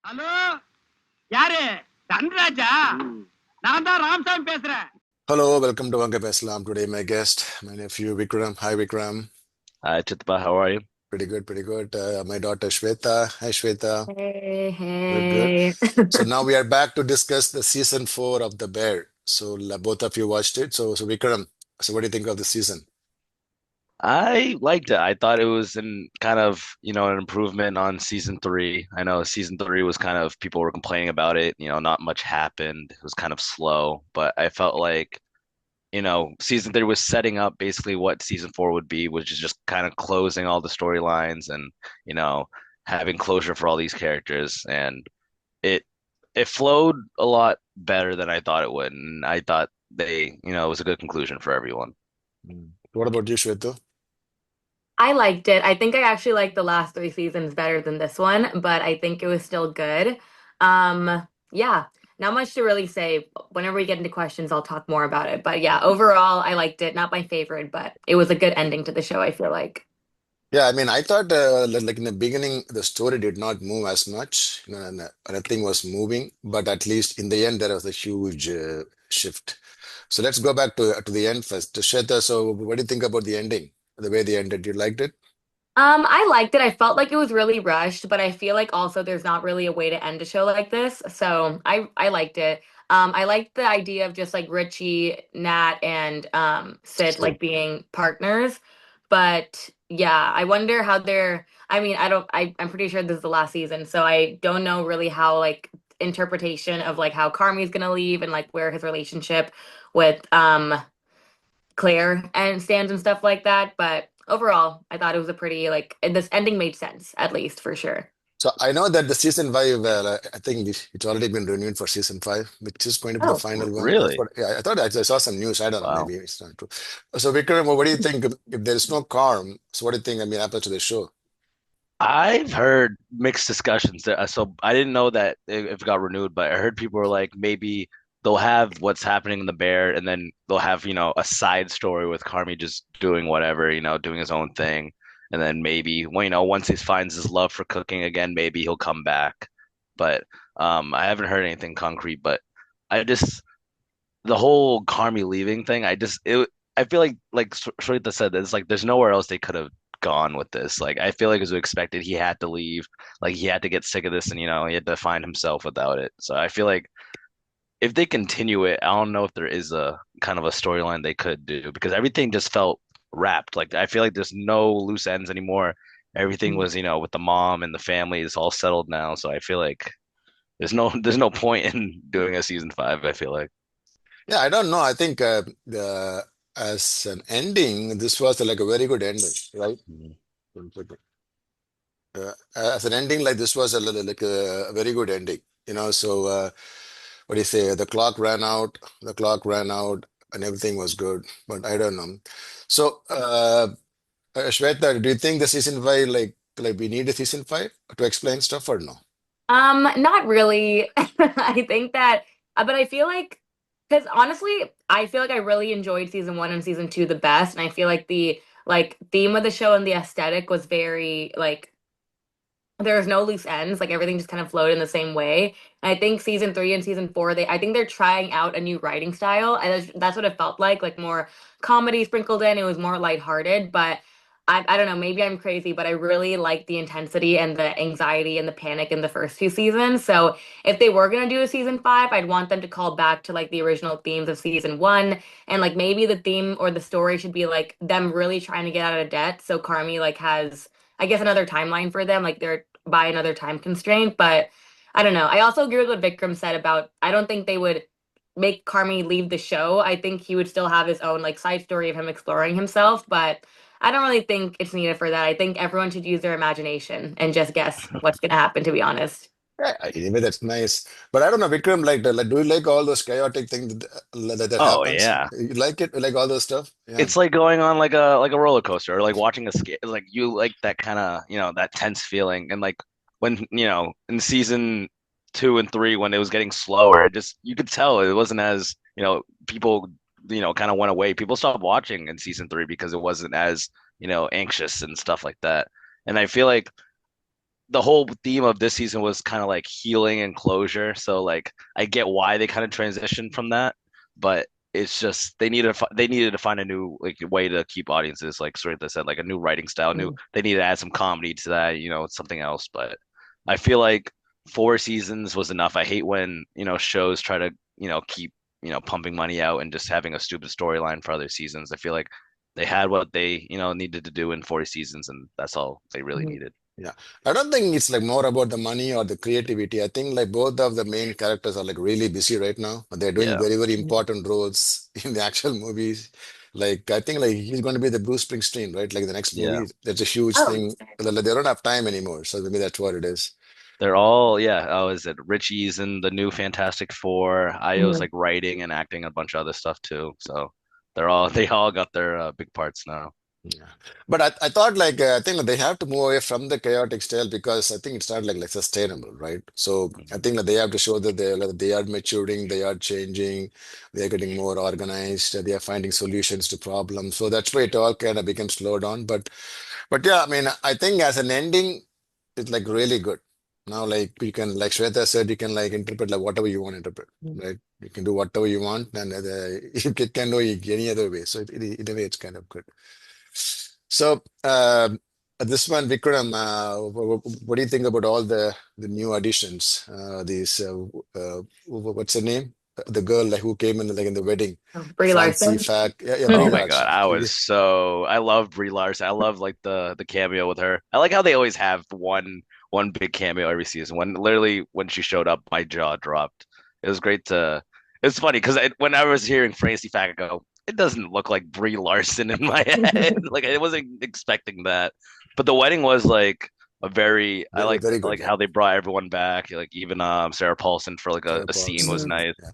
Hello, யாரு? தன்ராஜா? நான் தான் ராமசாமி பேசுறேன். Hello, welcome to Vanka Peslam. Today, my guest, my nephew Vikram. Hi, Vikram. Hi, Chitpa, how are you? Pretty good, pretty good. My daughter Shwetha. Hi, Shwetha. Hey, Good, good. hey. So now we are back to discuss the season 4 of The Bear. So both of you watched it. So Vikram, so what do you think of the season? I liked it. I thought it was an improvement on season three. I know season three was kind of people were complaining about it, not much happened. It was kind of slow, but I felt like, season three was setting up basically what season four would be, which is just kind of closing all the storylines and, you know, having closure for all these characters. And it it flowed a lot better than I thought it would. And I thought it was a good conclusion for everyone. What about you, Shwetha? I liked it. I think I actually liked the last three seasons better than this one, but I think it was still good. Yeah, not much to really say. Whenever we get into questions, I'll talk more about it. But yeah, overall, I liked it. Not my favorite, but it was a good ending to the show, I feel like. Yeah, I mean, I thought like in the beginning, the story did not move as much. And, nothing was moving, but at least in the end, there was a huge shift. So let's go back to the end first. Shweta, so what do you think about the ending? The way they ended, you liked it? I liked it. I felt like it was really rushed, but I feel like also there's not really a way to end a show like this. So I liked it. I liked the idea of just like Richie, Nat, and Sid like being partners. But yeah, I wonder how they're I mean, I'm pretty sure this is the last season, so I don't know really how like interpretation of like how Carmi's gonna leave and like where his relationship with Claire and stands and stuff like that. But overall, I thought it was a pretty like this ending made sense, at least for sure. So I know that the season five, I think it's already been renewed for season five, which is going to be the Oh, final one. That's Really? what, yeah, I thought I saw some news. I don't know, Wow. maybe it's not true. So Vikram, what do you think if there is no Karm? So what do you think? I mean, happens to the show? I've heard mixed discussions there. So I didn't know that if it got renewed, but I heard people were like maybe they'll have what's happening in the bear and then they'll have, a side story with Carmi just doing whatever, doing his own thing. And then maybe, well, once he finds his love for cooking again, maybe he'll come back. But I haven't heard anything concrete, but I just the whole Carmi leaving thing, I feel like Shweta said, it's like there's nowhere else they could have gone with this. Like I feel like as we expected, he had to leave. Like he had to get sick of this, and he had to find himself without it. So I feel like if they continue it, I don't know if there is a kind of a storyline they could do because everything just felt wrapped. Like I feel like there's no loose ends anymore. Everything was, with the mom and the family is all settled now. So I feel like there's no point in doing a season five, I feel like. Yeah, I don't know. I think the as an ending, this was like a very good ending, right? Mhm. As an ending, like this was like a very good ending. So what do you say? The clock ran out, and everything was good. But I don't know. So, Shweta, do you think the season five, like we need a season five to explain stuff or no? Not really. I think that, but I feel like, because honestly, I feel like I really enjoyed season one and season two the best, and I feel like the like theme of the show and the aesthetic was very like there was no loose ends. Like everything just kind of flowed in the same way. And I think season three and season four, I think they're trying out a new writing style. And that's what it felt like more comedy sprinkled in. It was more lighthearted, but I don't know, maybe I'm crazy, but I really liked the intensity and the anxiety and the panic in the first two seasons. So if they were gonna do a season five, I'd want them to call back to like the original themes of season one. And like maybe the theme or the story should be like them really trying to get out of debt. So Carmi like has I guess another timeline for them, like they're by another time constraint. But I don't know. I also agree with what Vikram said about I don't think they would make Carmi leave the show. I think he would still have his own like side story of him exploring himself, but I don't really think it's needed for that. I think everyone should use their imagination and just guess what's gonna happen, to be honest. Yeah, anyway, that's nice. But I don't know, Vikram, like, do you like all those chaotic things that Oh happens? yeah. You like it? You like all those stuff? Yeah. It's like going on like a roller coaster or like watching a skate. Like you like that kind of, that tense feeling. And like when, in season two and three when it was getting slower, it just you could tell it wasn't as, people, kind of went away. People stopped watching in season three because it wasn't as, anxious and stuff like that. And I feel like the whole theme of this season was kind of like healing and closure. So like I get why they kind of transitioned from that, but it's just they needed to find a new like way to keep audiences like Shwetha said, like a new writing style, new Mm. they need to add some comedy to that, something else. But I feel like 4 seasons was enough. I hate when, shows try to, keep, pumping money out and just having a stupid storyline for other seasons. I feel like they had what they, needed to do in 4 seasons, and that's all they really Mhm. needed. Yeah, I don't think it's like more about the money or the creativity. I think like both of the main characters are like really busy right now. They're doing Yeah. very, very Mhm. important roles in the actual movies. Like I think like he's going to be the Bruce Springsteen, right? Like the next Yeah. movie, that's a huge Oh, thing. Like, they don't have time anymore, so maybe that's what it is. They're all, yeah. Oh, is it Richie's in the new Fantastic Four? Io's mhm. like writing and acting a bunch of other stuff too. So they all got their big parts now. Yeah, but I thought like I think they have to move away from the chaotic style because I think it's not like sustainable, right? So I Mhm. think that they have to show that they are maturing, they are changing, they are getting more organized, they are finding solutions to problems. So that's why it all kind of becomes slowed down. But yeah, I mean, I think as an ending, it's like really good. Now, like you can, like Shweta said, you can like interpret like whatever you want to interpret, right? You can do whatever you want, and you can do it any other way. So in a way, it's kind of good. So this one, Vikram, what do you think about all the new additions? These what's her name? The girl like who came in like in the wedding, Oh, Brie Fancy Larson. Fact. Yeah, Brie Oh my God, Larson. I love Brie Larson. I love like the cameo with her. I like how they always have one big cameo every season. When she showed up, my jaw dropped. It was great to. It's funny because when I was hearing Francie Fact, I go, it doesn't look like Brie Larson in my head. Like I wasn't expecting that. But the wedding was like a very. Very, very I good. like Yeah, how they brought everyone back. Like even Sarah Paulson for like Sarah a scene was Paulson. Mhm. nice. Yeah,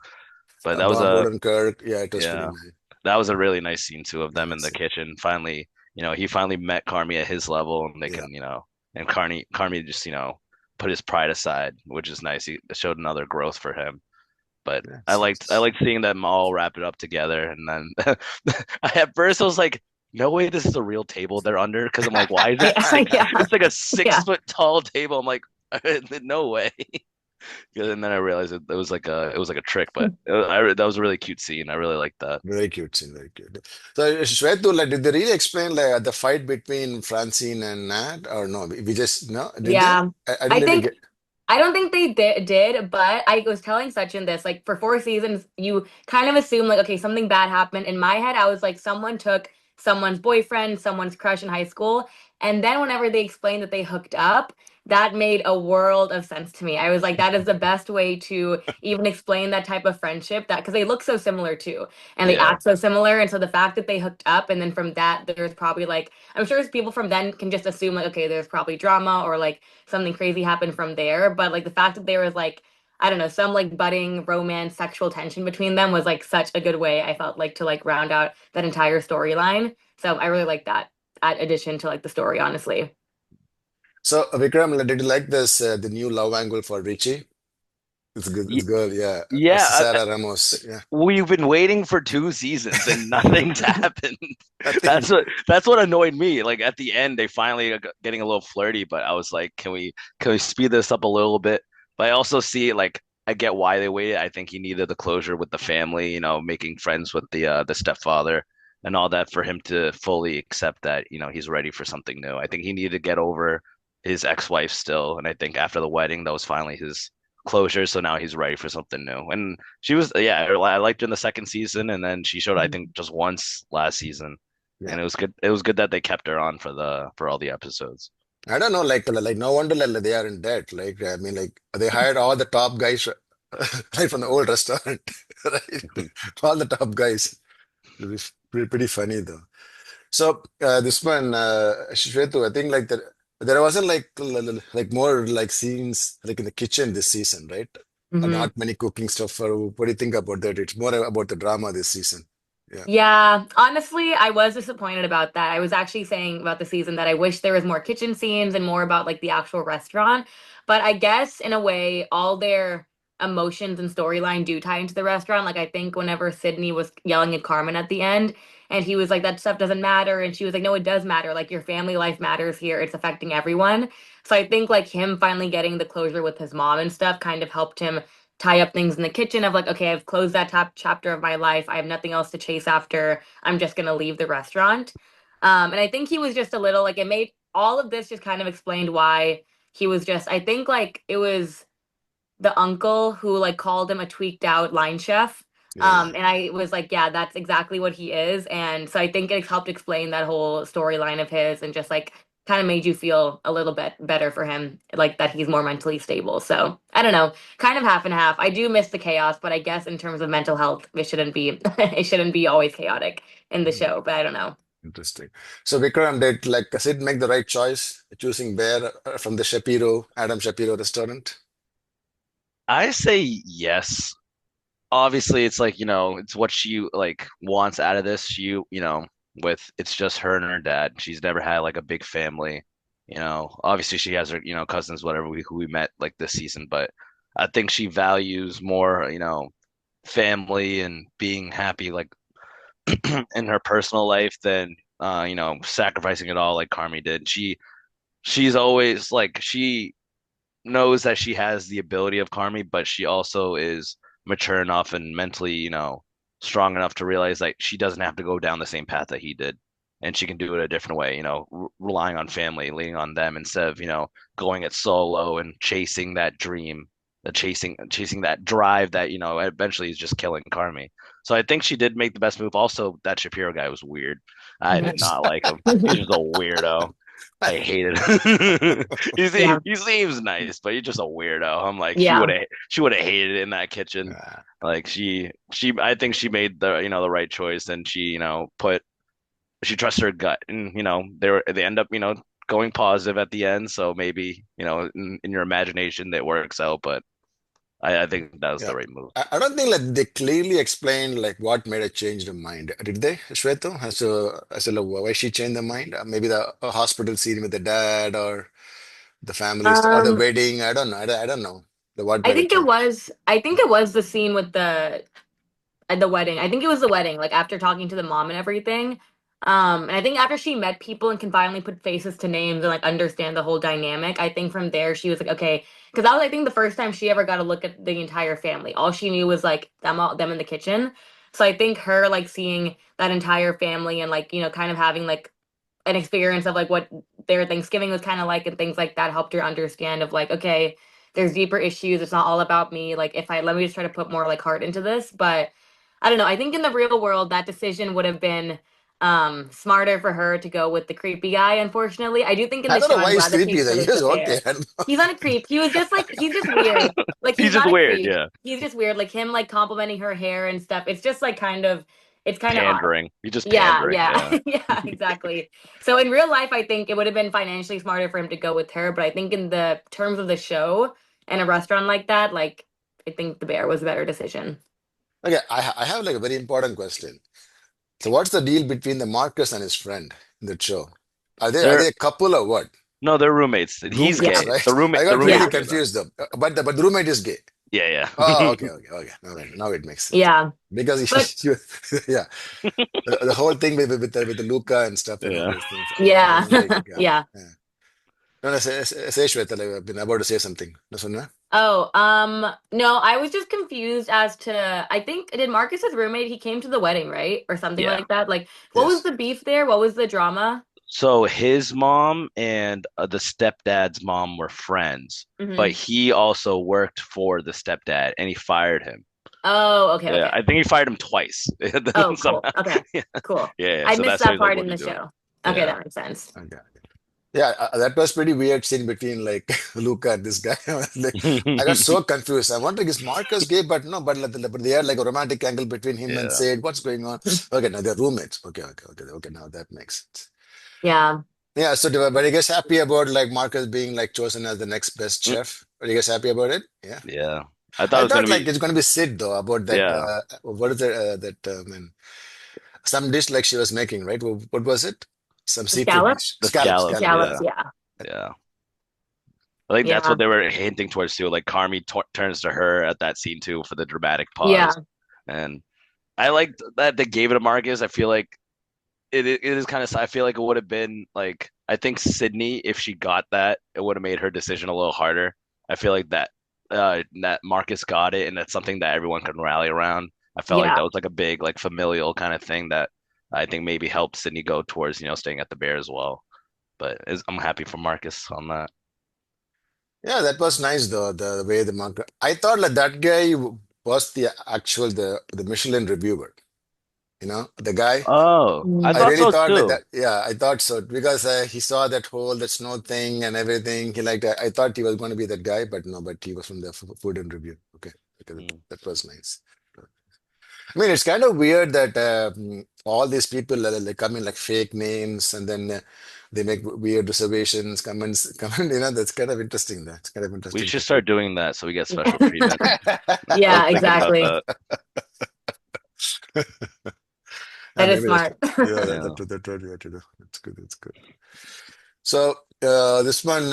But that was Bob a Odenkirk. Yeah, it was pretty yeah. nice. That was a really nice scene too of them in the Yes. kitchen. Finally, he finally met Carmi at his level, and they Yeah. can, and Carmi just, put his pride aside, which is nice. He showed another growth for him. But Yes. I Yes. liked seeing them all wrap it up together, and then at first I was like, no way, this is a real table they're under, because I'm like, why is it Yeah, six? yeah, It's like a six yeah. foot tall table. I'm like, no way. And then I realized it was like a trick, but that was a really cute scene. I really liked that. Very cute scene, very cute. So, Shwetu, like, did they really explain like the fight between Francine and Nat, or no? We just no, did they? Yeah. I didn't I really think get. I don't think they did, but I was telling Sachin this, like for 4 seasons, you kind of assume like, okay, something bad happened. In my head, I was like, someone took someone's boyfriend, someone's crush in high school. And then whenever they explained that they hooked up, that made a world of sense to me. I was like, that is the best way to even explain that type of friendship, that because they look so similar too, and they Yeah. act so similar. And so the fact that they hooked up, and then from that, there's probably like, I'm sure people from then can just assume like, okay, there's probably drama or like something crazy happened from there. But like the fact that there was like, I don't know, some like budding romance, sexual tension between them was like such a good way, I felt like, to like round out that entire storyline. So I really like that addition to like the story, honestly. So, Vikram, like, did you like this the new love angle for Richie? It's good. It's Ye- good. Yeah, Yeah, Sarah Ramos. Yeah, we've been waiting for 2 seasons and nothing's happened. nothing. That's what annoyed me. Like at the end, they finally are getting a little flirty, but I was like, can we speed this up a little bit? But I also see like I get why they waited. I think he needed the closure with the family, making friends with the stepfather and all that for him to fully accept that, he's ready for something new. I think he needed to get over his ex-wife still, and I think after the wedding, that was finally his closure. So now he's ready for something new. And she was, yeah, I liked her in the second season, and then she showed, I think, just once last season, Yeah, and it was good. It was good that they kept her on for all the episodes. I don't know. Like no wonder like, they are in debt. Like I mean, like they hired all the top guys right from the old restaurant, right? All the top guys. It was pretty funny though. So this one, Shwetu, I think like there wasn't like more like scenes like in the kitchen this season, right? Hmm. Not many cooking stuff. Or what do you think about that? It's more about the drama this season. Yeah. Yeah, honestly, I was disappointed about that. I was actually saying about the season that I wish there was more kitchen scenes and more about like the actual restaurant. But I guess in a way, all their emotions and storyline do tie into the restaurant. Like I think whenever Sydney was yelling at Carmen at the end, And he was like, that stuff doesn't matter. And she was like, no, it does matter. Like your family life matters here. It's affecting everyone. So I think like him finally getting the closure with his mom and stuff kind of helped him tie up things in the kitchen of like, okay, I've closed that top chapter of my life. I have nothing else to chase after. I'm just gonna leave the restaurant. And I think he was just a little like it made all of this just kind of explained why he was just I think like it was the uncle who like called him a tweaked out line chef. Yeah. And I was like, yeah, that's exactly what he is. And so I think it helped explain that whole storyline of his and just like kind of made you feel a little bit better for him, like that he's more mentally stable. So I don't know, kind of half and half. I do miss the chaos, but I guess in terms of mental health, it shouldn't be it shouldn't be always chaotic in the Hmm. show. But I don't know. Interesting. So Vikram, did like Sid make the right choice choosing Bear from the Adam Shapiro restaurant? I say yes. Obviously, it's like, it's what she like wants out of this. With it's just her and her dad. She's never had like a big family. Obviously she has her, cousins, whatever who we met like this season, but I think she values more, family and being happy like in her personal life than sacrificing it all like Carmi did. She's always like she knows that she has the ability of Carmi, but she also is mature enough and mentally, strong enough to realize like she doesn't have to go down the same path that he did. And she can do it a different way, relying on family, leaning on them instead of, going it solo and chasing that dream, chasing that drive that, eventually is just killing Carmi. So I think she did make the best move. Also, that Shapiro guy was weird. I did not like him. He's just a weirdo. I hated him. Yeah. He seems nice, but he's just a weirdo. I'm like, Yeah. she would have hated it in that kitchen. Ah, Like I think she made the right choice, and she trusts her gut, and they end up going positive at the end. So maybe in your imagination that works out, but I think that was yeah. the right move. I don't think like they clearly explained like what made her change her mind. Did they, Shweta? As to like, why she changed her mind? Maybe the hospital scene with the dad or the families or the Um, wedding. I don't know. I don't know. The what I made her think it change. was I think it was the scene with the at the wedding. I think it was the wedding, like after talking to the mom and everything. And I think after she met people and can finally put faces to names and like understand the whole dynamic, I think from there she was like, okay, because that was I think the first time she ever got to look at the entire family. All she knew was like them in the kitchen. So I think her like seeing that entire family and like, kind of having like an experience of like what their Thanksgiving was kind of like and things like that helped her understand of like, okay, there's deeper issues. It's not all about me. Like if I let me just try to put more like heart into this. But I don't know. I think in the real world that decision would have been smarter for her to go with the creepy guy, unfortunately. I do think in I the don't show know I'm why he's glad that creepy she there. He chose was the okay. bear. He's not a creep. He was just like he's just weird. Like he's He's just not a weird, creep. yeah. He's just weird. Like him like complimenting her hair and stuff. It's just like it's kind of odd. Pandering. He's just Yeah, pandering, yeah, yeah. yeah, exactly. So in real life, I think it would have been financially smarter for him to go with her, but I think in the terms of the show and a restaurant like that, like I think the bear was a better decision. Okay, I have like a very important question. So what's the deal between the Marcus and his friend in the show? Are they They're a couple or what? no, they're roommates. He's Roommates, Yeah, gay. right? The I roommate the got roommate's really yeah, gay though. confused though. But the roommate is gay. Yeah, Oh, yeah. okay, okay, okay. Now it makes sense. yeah. Because But yeah, the whole thing with the Luca and stuff and all Yeah. those things. I yeah, was like, yeah. yeah. No, no, say Shweta, like, I've been about to say something. No, Sunna? Oh, no, I was just confused as to I think did Marcus's roommate he came to the wedding, right? Or something Yeah. like that. Like what was Yes. the beef there? What was the drama? So his mom and the stepdad's mom were friends, but Hmm. he also worked for the stepdad and he fired him. Oh, okay, Yeah, okay. I think he fired him twice Oh, cool. somehow. Okay, Yeah, cool. yeah. I So missed that's why that he's like, part "What in are you the doing?" show. Okay, Yeah. that makes sense. Okay. Yeah, that was pretty weird scene between like Luca and this guy. I was like, I got so confused. I wondering is Marcus gay, but no, but they had like a romantic angle between him and Yeah. Sid. What's going on? Okay, now they're roommates. Okay. Now that makes sense. Yeah. Yeah, so but you guys happy about like Marcus being like chosen as the next best Mm, chef? Are you guys happy about it? Yeah. yeah. I thought I it was gonna thought like be, it's gonna be Sid though about that yeah, what is it that some dish like she was making, right? What was it? Some The seafood scallops? dish. the The scallops. Yeah. scallops, Yeah. yeah. Yeah. I think that's Yeah. what they were hinting towards too. Like Carmi turns to her at that scene too for the dramatic pause. Yeah. And I liked that they gave it to Marcus. I feel like it is kind of. I feel like it would have been like I think Sydney, if she got that, it would have made her decision a little harder. I feel like that Marcus got it, and that's something that everyone can rally around. I felt like Yeah. that was like a big like familial kind of thing that I think maybe helped Sydney go towards staying at the Bear as well. But I'm happy for Marcus on that. Yeah, that was nice though. The way the market. I thought like that guy was the actual the Michelin reviewer. The guy. Oh, I I Mm. thought really so thought like too. that. Yeah, I thought so because he saw that whole that snow thing and everything. He liked. I thought he was going to be that guy, but no. But he was from the food and review. Okay, okay, Mm. that was nice. I mean, it's kind of weird that all these people like come in like fake names and then they make weird reservations, comments, comment. That's kind of interesting. That's kind of We interesting should to see. start doing that so we get special treatment. I was Yeah, thinking about exactly. that. Yeah, That is maybe that's smart. yeah, Yeah. that what we have to do. That's good. That's good. So this one,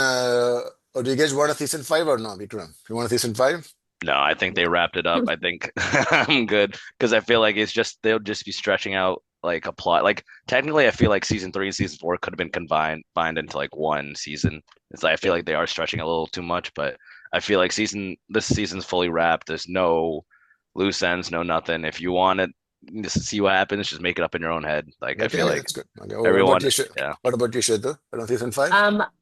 do you guys want a season 5 or no, Vikram? You want a season 5? No, I think they wrapped it up. I think I'm good because I feel like it's just they'll just be stretching out like a plot. Like technically, I feel like season 3 and season 4 could have been combined into like one season. It's like I feel like they are stretching a little too much, but I feel like this season's fully wrapped. There's no loose ends, no nothing. If you want to just see what happens, just make it up in your own head. Like I Okay, feel yeah, like that's good. Okay, what about everyone, you? yeah, What about you, Shwetha? On season 5?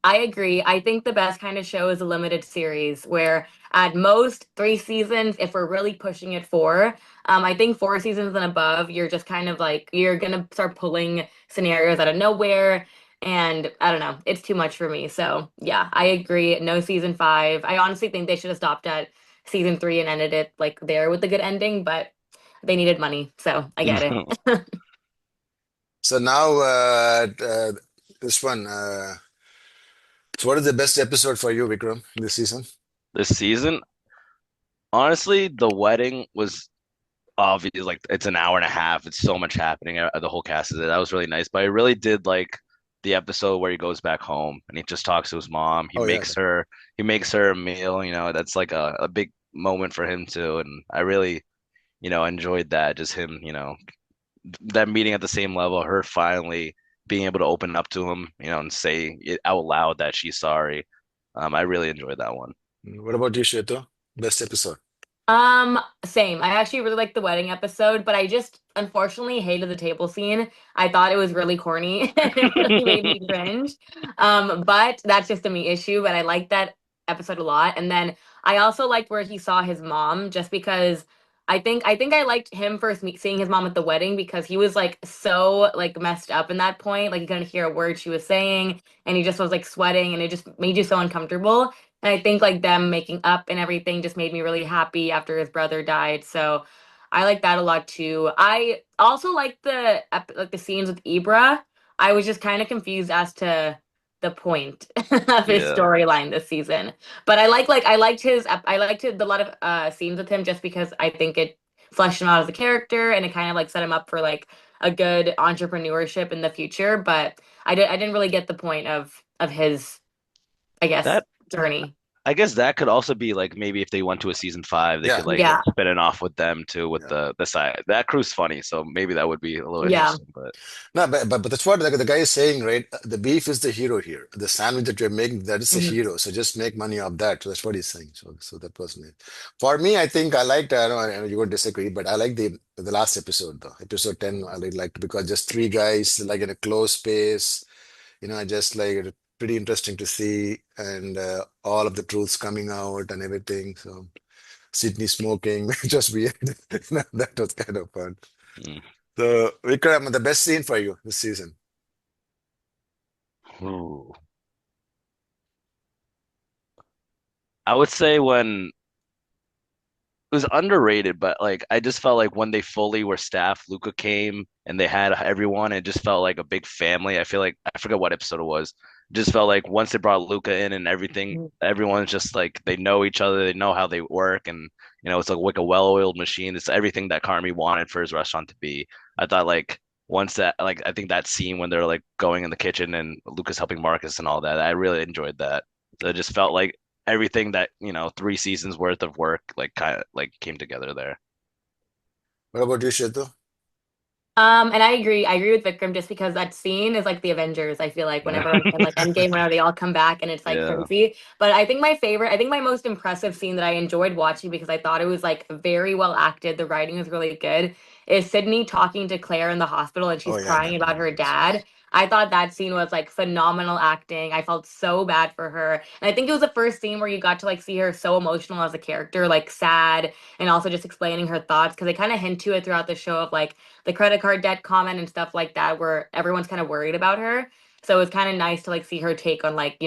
I agree. I think the best kind of show is a limited series where at most 3 seasons, if we're really pushing it four. I think 4 seasons and above, you're just kind of like you're gonna start pulling scenarios out of nowhere. And I don't know, it's too much for me. So yeah, I agree. No season 5. I honestly think they should have stopped at season 3 and ended it like there with a good ending, but they needed money, so I get it. So now this one. So what is the best episode for you, Vikram, this season? this season, honestly, the wedding was obvious. Like it's an hour and a half. It's so much happening. The whole cast is it. That was really nice. But I really did like the episode where he goes back home and he just talks to his mom. Oh yeah, He makes her a meal. That's like a big moment for him too. And I really, enjoyed that. Just him, that meeting at the same level, her finally being able to open up to him, and say it out loud that she's sorry. I really enjoyed that one. What about you, Shwetha? Best episode? Same. I actually really liked the wedding episode, but I just unfortunately hated the table scene. I thought it was really corny and it really made me cringe. But that's just a me issue, but I liked that episode a lot. And then I also liked where he saw his mom just because I think I liked him first seeing his mom at the wedding because he was like so like messed up in that point. Like he couldn't hear a word she was saying and he just was like sweating and it just made you so uncomfortable. And I think like them making up and everything just made me really happy after his brother died. So I like that a lot too. I also like the scenes with Ibra. I was just kind of confused as to the point of his Yeah. storyline this season. But I liked a lot of scenes with him just because I think it fleshed him out as a character and it kind of like set him up for like a good entrepreneurship in the future. But I didn't really get the point of his, I guess, That journey. I guess that could also be like maybe if they went to a season 5, they Yeah, could like yeah, Yeah. spin it off with them too with yeah. the side. That crew's funny, so maybe that would be a little Yeah. interesting. But No, but that's what the guy is saying, right? The beef is the hero here. The sandwich that you're making, that is the Mhm. hero. So just make money off that. So that's what he's saying. So that was me. For me, I think I liked. I know you would disagree, but I like the last episode though. Episode 10, I really liked because just three guys like in a closed space. I just like it. Pretty interesting to see, and all of the truths coming out and everything. So Sydney smoking, just weird. That was kind of fun. mm. So Vikram, the best scene for you this season. Ooh. I would say when it was underrated, but like I just felt like when they fully were staffed, Luca came and they had everyone. It just felt like a big family. I feel like I forget what episode it was. It just felt like once they brought Luca in and everything, everyone's just like they know each other, they know how they work, and it's like a well-oiled machine. It's everything that Carmi wanted for his restaurant to be. I thought like once that like I think that scene when they're like going in the kitchen and Luca's helping Marcus and all that, I really enjoyed that. So it just felt like everything that 3 seasons worth of work like kind of like came together there. What about you, Shetu? And I agree with Vikram just because that scene is like the Avengers. I feel like whenever in like Endgame, whenever they all come back and it's like Yeah. crazy. But I think my most impressive scene that I enjoyed watching because I thought it was like very well acted, the writing was really good, is Sydney talking to Claire in the hospital and Oh she's yeah, crying that about was her nice. dad. I thought that scene was like phenomenal acting. I felt so bad for her. And I think it was the first scene where you got to like see her so emotional as a character, like sad and also just explaining her thoughts because they kind of hint to it throughout the show of like the credit card debt comment and stuff like that where everyone's kind of worried about her. So it was kind of nice to like see her take on like,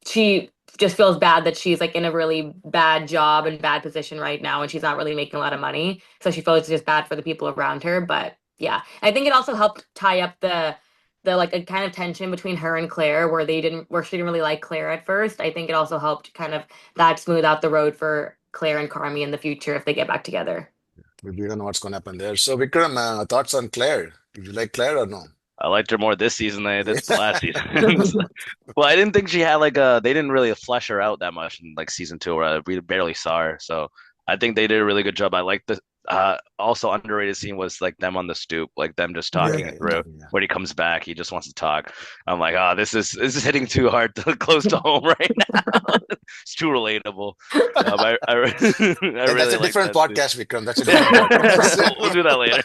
she just feels bad that she's like in a really bad job and bad position right now and she's not really making a lot of money. So she feels it's just bad for the people around her. But yeah, I think it also helped tie up the like a kind of tension between her and Claire where she didn't really like Claire at first. I think it also helped kind of that smooth out the road for Claire and Carmi in the future if they get back together. We don't know what's going to happen there. So Vikram, thoughts on Claire? Did you like Claire or no? I liked her more this season than I did Yeah. last season. Well, I didn't think she had like a. They didn't really flesh her out that much in like season two, where we barely saw her. So I think they did a really good job. I like the also underrated scene was like them on the stoop, like them just Yeah, talking yeah, it yeah, through. yeah. When he comes back, he just wants to talk. I'm like, oh, this is hitting too hard, close to home right now. It's too relatable. I I That's really a like different that scene. podcast, Vikram. That's a different podcast. We'll do that later.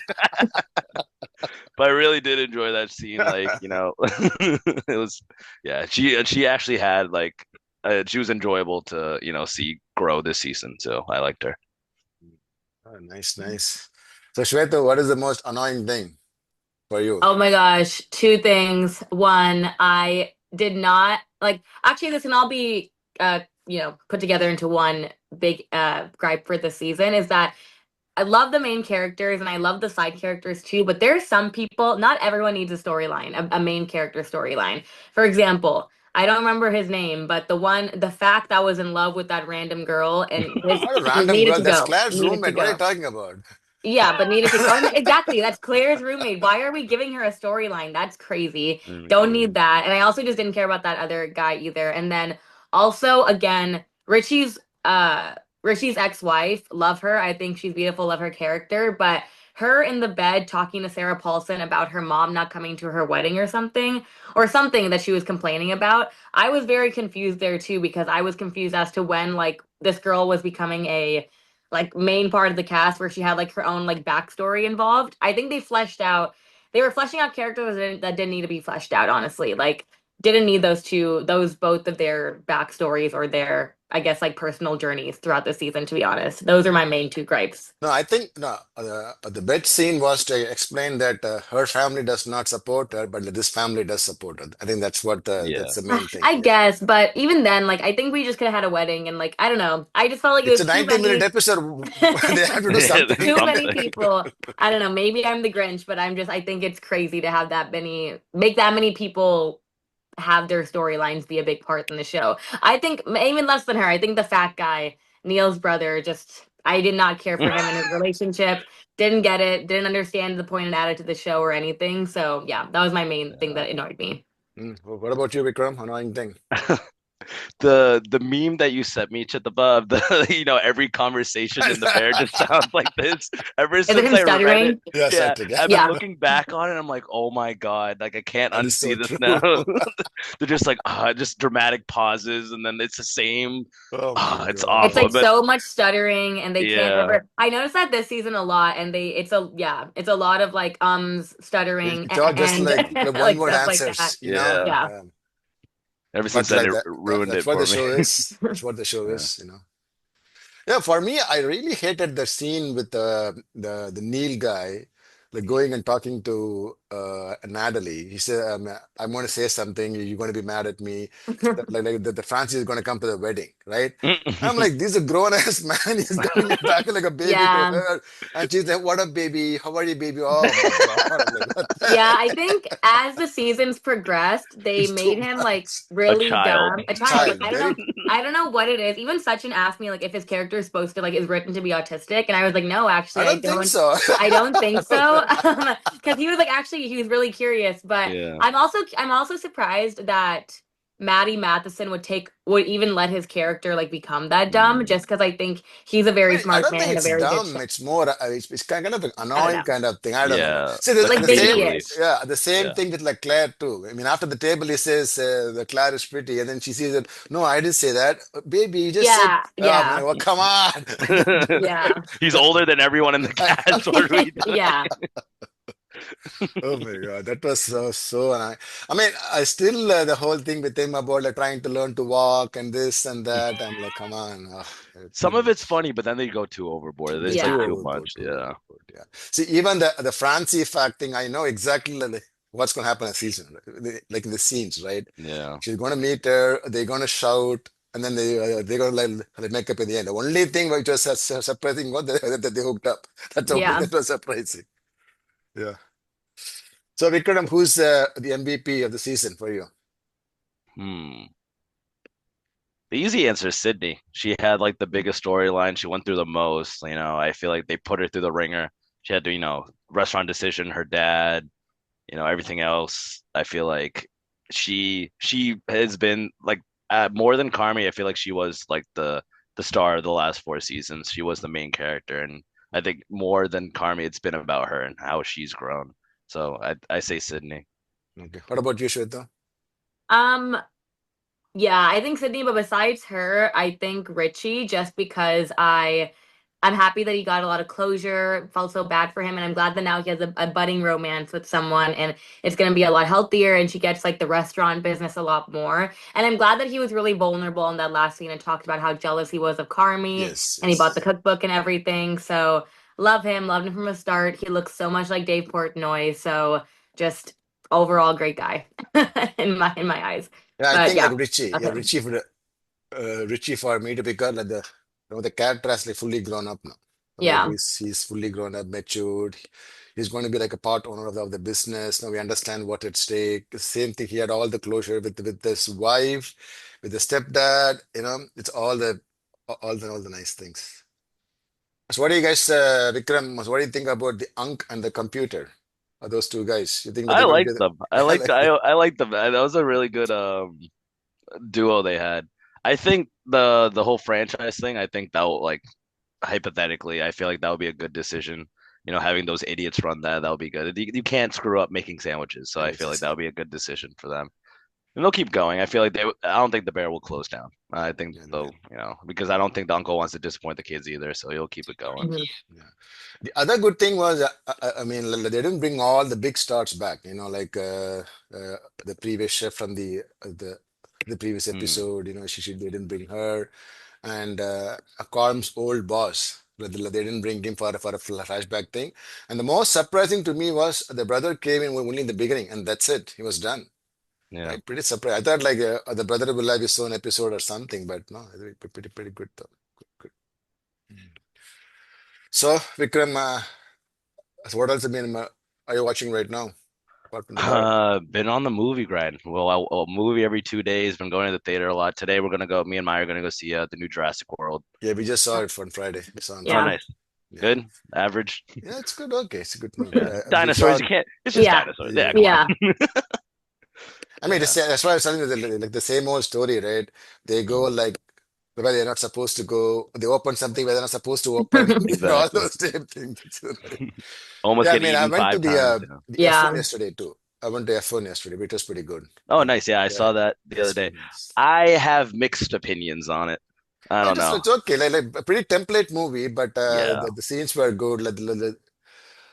But I really did enjoy that scene. Like, it was, yeah. She actually had like, she was enjoyable to see grow this season. So I liked her. Oh, nice, nice. So Shweta, what is the most annoying thing for you? Oh my gosh, two things. One, I did not like actually this can all be put together into one big gripe for the season is that I love the main characters and I love the side characters too, but there's some people, not everyone needs a storyline, a main character storyline. For example, I don't remember his name, but the fact that was in love with that random girl and his Not a he random needed girl. to That's go, Claire's needed to roommate. What are you go. talking about? Yeah, but needed to go. Exactly. That's Claire's roommate. Why are we giving her a storyline? That's crazy. Don't Mm-mm. need that. And I also just didn't care about that other guy either. And then also again, Richie's ex-wife, love her. I think she's beautiful, love her character, but her in the bed talking to Sarah Paulson about her mom not coming to her wedding or something that she was complaining about. I was very confused there too because I was confused as to when like this girl was becoming a like main part of the cast where she had like her own like backstory involved. I think they were fleshing out characters that didn't need to be fleshed out, honestly. Like didn't need those both of their backstories or their, I guess, like personal journeys throughout the season, to be honest. Those are my main two gripes. No, I think no. The bed scene was to explain that her family does not support her, but this family does support her. I think Yeah. that's the main thing. I Yeah, guess, but even then, like I think we just could have had a wedding and like I don't know. I just felt like it it's was a too 90-minute many episode. They have to do Yeah, something. too many something. people. I don't know. Maybe I'm the Grinch, but I think it's crazy to have make that many people have their storylines be a big part in the show. I think even less than her. I think the fat guy, Neil's brother, just I did not care for him and his relationship. Didn't get it. Didn't understand the point and added to the show or anything. So yeah, that was my main thing that annoyed me. What about you, Vikram? Annoying thing. The meme that you sent me to the above, the every conversation in the bear just sounds like this. Ever Is it since him I read it, stuttering? Yeah, yeah, Satrick. Yeah, I've been Yeah. looking back on it. I'm like, oh my God, like I can't that is so unsee this true. now. They're just like just dramatic pauses, and then it's the same. Oh my It's God. It's awful. like But so much stuttering and they can't yeah, ever I noticed that this season a lot and it's a lot of like stuttering It's all just and like the one like word stuff like that. answers, yeah. Yeah. Ever since But then, like it that, ruined that's it what the for me. show is. That's what the show Yeah. is. Yeah, for me, I really hated the scene with the Neil guy, like going and talking to Natalie. He said, "I'm going to say something. You're going to be mad at me. Like the Francis is going to come to the wedding, right?" I'm like, "This is a grown ass man. He's going back like a baby to Yeah. her," and she's like, "What up, baby? How are you, baby?" Oh my God! I'm like, "What the Yeah, I heck?" think as the seasons progressed, they It's too made him like much. A really child. dumb. A child. Like Child, very. I don't know what it is. Even Sachin asked me like if his character is supposed to like is written to be autistic, and I was like, no, I actually, don't think so. I don't think I don't so. know. Because he was like actually he was really curious. But Yeah. I'm also surprised that Maddie Matheson would even let his character like become that dumb, just because I think he's a very I smart don't think man and a it's very good dumb. show. It's more, it's kind of an I don't annoying know. kind of thing. I don't know. Yeah, See, like Like the comedic same, maybe relief. ish. yeah, the same Yeah. thing with like Claire too. I mean, after the table, he says the Claire is pretty, and then she sees that. No, I didn't say that, baby. You just said, Yeah, oh, man, yeah, well, come on. yeah, He's older than everyone in the cast. What are we doing? yeah, Oh my God, that was so annoying. I mean, I still the whole thing with him about like trying to learn to walk and this and that. I'm like, come on, Some of it's funny, but then they go too overboard. they It's like too yeah, too overboard, much. too Yeah. overboard. Yeah. See, even the Francie fact thing, I know exactly like, what's going to happen in the season, like in the scenes, right? Yeah. She's going to meet her. They're going to shout, and then they're going to like make up in the end. The only thing which was surprising was that they hooked up. That's the only yeah. that was surprising. Yeah. So Vikram, who's the MVP of the season for you? Hmm. The easy answer is Sydney. She had like the biggest storyline. She went through the most. I feel like they put her through the ringer. She had to, restaurant decision, her dad, everything else. I feel like she has been like more than Carmi. I feel like she was like the star of the last 4 seasons. She was the main character, and I think more than Carmi, it's been about her and how she's grown. So I say Sydney. Okay. What about you, Shwetha? Um, yeah, I think Sydney, but besides her, I think Richie, just because I'm happy that he got a lot of closure, felt so bad for him, and I'm glad that now he has a budding romance with someone and it's gonna be a lot healthier and she gets like the restaurant business a lot more. And I'm glad that he was really vulnerable in that last scene and talked about how jealous he was of Carmi Yes, and he bought the yes. cookbook and everything. So loved him from the start. He looks so much like Dave Portnoy, so just overall great guy in my eyes. Yeah, I But think like yeah, Richie, that's yeah, him. Richie for me to because like the character has like fully grown up now. Like Yeah. he's fully grown up, matured. He's going to be like a part owner of the business. Now we understand what at stake. Same thing. He had all the closure with his wife, with the stepdad. It's all the nice things. So what do you guys, Vikram? What do you think about the Unk and the computer? Are those two guys? You think that I they're going to like be the? them. I Yeah, like like, I like them. That was a really good duo they had. I think the whole franchise thing, I think that will like hypothetically, I feel like that would be a good decision. Having those idiots run that would be good. You can't screw up making sandwiches, so I feel like sandwiches. that would be a good decision for them. And they'll keep going. I feel like I don't think the bear will close down. I think Yeah, they'll, because I don't think the uncle wants to disappoint the kids either, so he'll keep it going. Mhm. yeah. The other good thing was, I mean, they didn't bring all the big stars back. Like the previous chef from the previous Hmm. episode. They didn't bring her, and Corm's old boss. They didn't bring him for a flashback thing. And the most surprising to me was the brother came in only in the beginning, and that's it. He was done. Yeah. Right? Pretty surprised. I thought like the brother will have his own episode or something, but no, pretty good though. Good. So Vikram, so what else have been are you watching right now apart from the bear? Been on the movie grind. Well, a movie every 2 days. Been going to the theater a lot. Today we're gonna go. Me and Maya are gonna go see the new Jurassic World. Yeah, we just saw it on Friday. We saw on Oh, Yeah. Friday. nice. Yeah, Good. Average. yeah, it's good. Okay, it's a good movie. Yeah. We saw Dinosaurs. it. You can't. It's just Yeah. dinosaurs. Yeah, Yeah. Come on. Yeah. I mean, Yeah. that's why I was telling you like the same old story, right? They go like where they're not supposed to go. They open something where they're not supposed to open. All Exactly. those same things. Almost Yeah, I get mean, I eaten went to five times. Yeah. the F1 Yeah. yesterday too. I went to F1 yesterday, which was pretty good. Oh, nice. Yeah, I Yeah, saw that the other it's day. very nice. I have mixed opinions on it. I I don't just know. it's okay, like a pretty template movie, but Yeah. the scenes were good.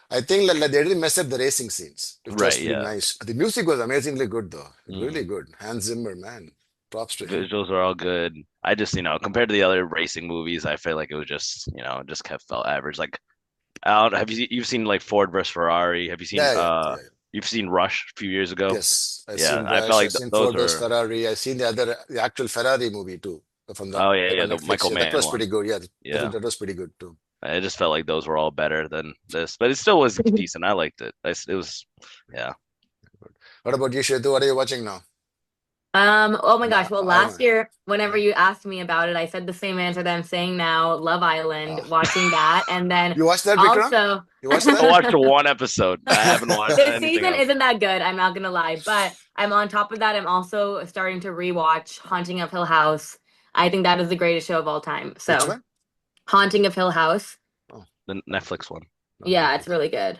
I think like, they didn't mess up the racing scenes, which was Right. pretty Yeah. nice. The music was amazingly good though, really Mm. good. Hans Zimmer, man, props to him. Visuals are all good. I just, compared to the other racing movies, I feel like it was just, just kept felt average. Like, I don't, you've seen like Ford versus Ferrari? Have you seen Yeah, yeah, yeah. you've seen Rush a few years ago? Yes, I've Yeah, seen I felt Rush, like I've seen those Ford vs were. Ferrari, I've seen the actual Ferrari movie too, from Oh yeah, like yeah, on the Netflix. Michael Yeah, that Mann was one. pretty good. Yeah, Yeah, that was pretty good too. I just felt like those were all better than this, but it still was decent. I liked it. It was, yeah. What about you, Shwetha? What are you watching now? Oh my gosh. Well, last Island. year, whenever you asked me about it, I said the same answer that I'm saying now, Love Island, watching that. And then You watched that, Vikram? also You watched I that? watched one episode. I haven't watched this anything season else. isn't that good, I'm not gonna lie. But I'm on top of that, I'm also starting to rewatch Haunting of Hill House. I think that is the greatest show of all time. Which So one? Haunting of Hill House. The Netflix one. No, Yeah, it's really good.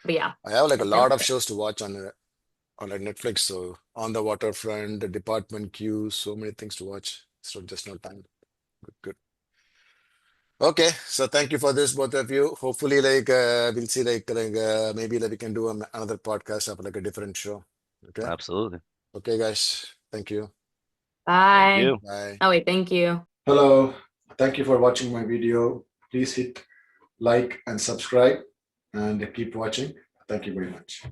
But yeah. I have like a that lot was of it. shows to watch on like Netflix. So On the Waterfront, The Department Q, so many things to watch. So just no time. Good, good. Okay, so thank you for this, both of you. Hopefully, we'll see maybe we can do another podcast of like a different show. Okay. Absolutely. Okay, guys. Thank you. Thank Bye. you. Bye. Oh wait, thank you. Hello, thank you for watching my video. Please hit like and subscribe and keep watching. Thank you very much.